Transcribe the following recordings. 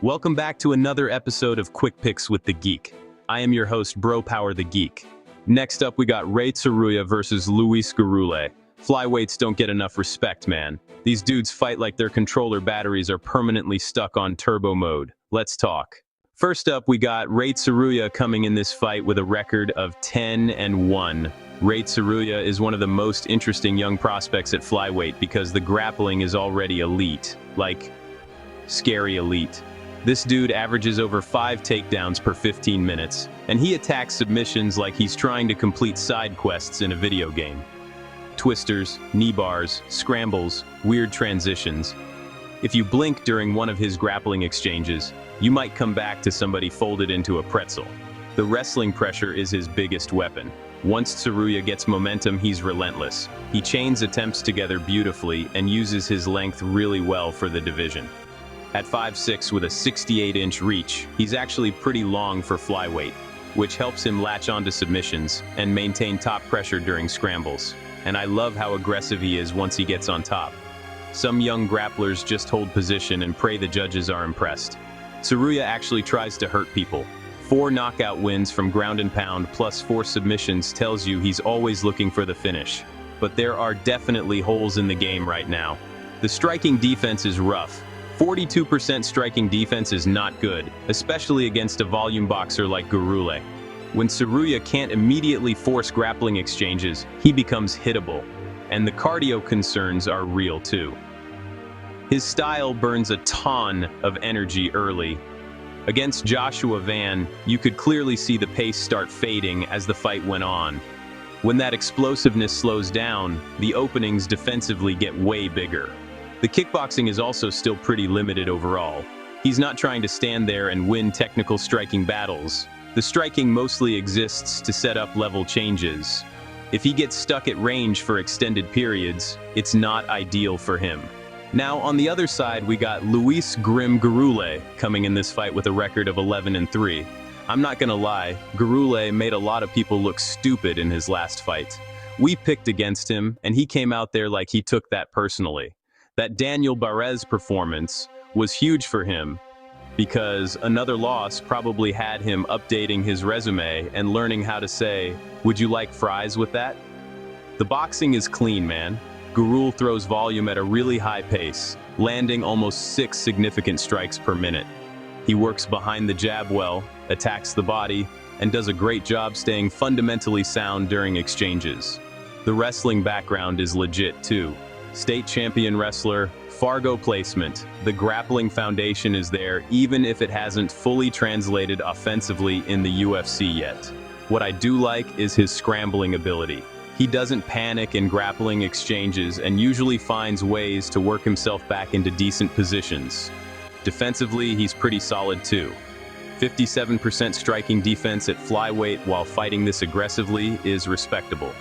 Welcome back to another episode of Quick Picks with the Geek. I am your host, Bro Power the Geek. Next up, we got Tsuruya versus Luis Gurule. Flyweights don't get enough respect, man. These dudes fight like their controller batteries are permanently stuck on turbo mode. Let's talk. First up, we got Tsuruya coming in this fight with a record of 10-1. Tsuruya is one of the most interesting young prospects at flyweight because the grappling is already elite. Like, scary elite. This dude averages over 5 takedowns per 15 minutes, and he attacks submissions like he's trying to complete side quests in a video game. Twisters, knee bars, scrambles, weird transitions. If you blink during one of his grappling exchanges, you might come back to somebody folded into a pretzel. The wrestling pressure is his biggest weapon. Once Tsuruya gets momentum, he's relentless. He chains attempts together beautifully and uses his length really well for the division. At 5'6" with a 68-inch reach, he's actually pretty long for flyweight, which helps him latch onto submissions and maintain top pressure during scrambles. And I love how aggressive he is once he gets on top. Some young grapplers just hold position and pray the judges are impressed. Tsuruya actually tries to hurt people. 4 knockout wins from ground and pound plus 4 submissions tells you he's always looking for the finish. But there are definitely holes in the game right now. The striking defense is rough. 42% striking defense is not good, especially against a volume boxer like Gurule. When Tsuruya can't immediately force grappling exchanges, he becomes hittable. And the cardio concerns are real too. His style burns a ton of energy early. Against Joshua Van, you could clearly see the pace start fading as the fight went on. When that explosiveness slows down, the openings defensively get way bigger. The kickboxing is also still pretty limited overall. He's not trying to stand there and win technical striking battles. The striking mostly exists to set up level changes. If he gets stuck at range for extended periods, it's not ideal for him. Now, on the other side, we got Luis Grim Gurule coming in this fight with a record of 11-3. I'm not gonna lie, Gurule made a lot of people look stupid in his last fight. We picked against him, and he came out there like he took that personally. That Daniel Barez performance was huge for him because another loss probably had him updating his resume and learning how to say, "Would you like fries with that?" The boxing is clean, man. Gurule throws volume at a really high pace, landing almost 6 significant strikes per minute. He works behind the jab well, attacks the body, and does a great job staying fundamentally sound during exchanges. The wrestling background is legit too. State champion wrestler, Fargo placement. The grappling foundation is there even if it hasn't fully translated offensively in the UFC yet. What I do like is his scrambling ability. He doesn't panic in grappling exchanges and usually finds ways to work himself back into decent positions. Defensively, he's pretty solid too. 57% striking defense at flyweight while fighting this aggressively is respectable.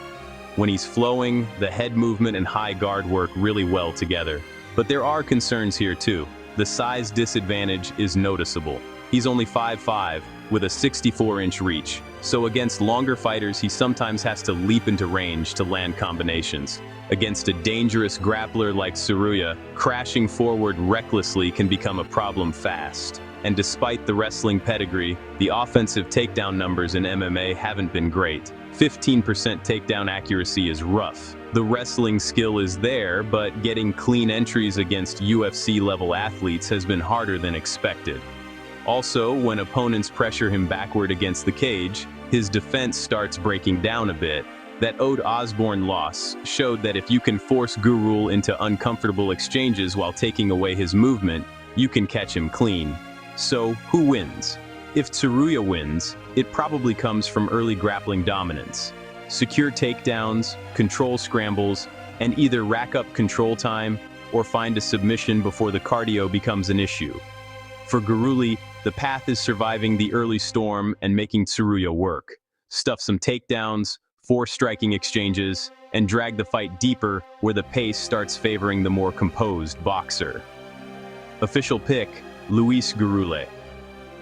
When he's flowing, the head movement and high guard work really well together. But there are concerns here too. The size disadvantage is noticeable. He's only 5'5", with a 64-inch reach, so against longer fighters he sometimes has to leap into range to land combinations. Against a dangerous grappler like Tsuruya, crashing forward recklessly can become a problem fast. And despite the wrestling pedigree, the offensive takedown numbers in MMA haven't been great. 15% takedown accuracy is rough. The wrestling skill is there, but getting clean entries against UFC-level athletes has been harder than expected. Also, when opponents pressure him backward against the cage, his defense starts breaking down a bit. That Ode Osborne loss showed that if you can force Gurule into uncomfortable exchanges while taking away his movement, you can catch him clean. So, who wins? If Tsuruya wins, it probably comes from early grappling dominance. Secure takedowns, control scrambles, and either rack up control time or find a submission before the cardio becomes an issue. For Gurule, the path is surviving the early storm and making Tsuruya work. Stuff some takedowns, force striking exchanges, and drag the fight deeper where the pace starts favoring the more composed boxer. Official pick, Luis Gurule.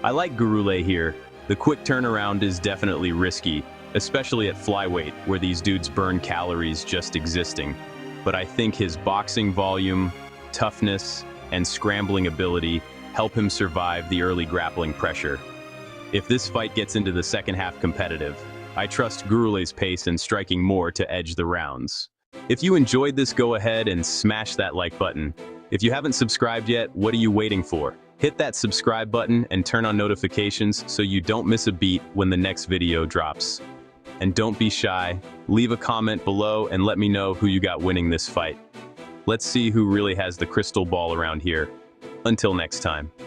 I like Gurule here. The quick turnaround is definitely risky, especially at flyweight, where these dudes burn calories just existing. But I think his boxing volume, toughness, and scrambling ability help him survive the early grappling pressure. If this fight gets into the second half competitive, I trust Gurule's pace and striking more to edge the rounds. If you enjoyed this, go ahead and smash that like button. If you haven't subscribed yet, what are you waiting for? Hit that subscribe button and turn on notifications so you don't miss a beat when the next video drops. And don't be shy, leave a comment below and let me know who you got winning this fight. Let's see who really has the crystal ball around here. Until next time.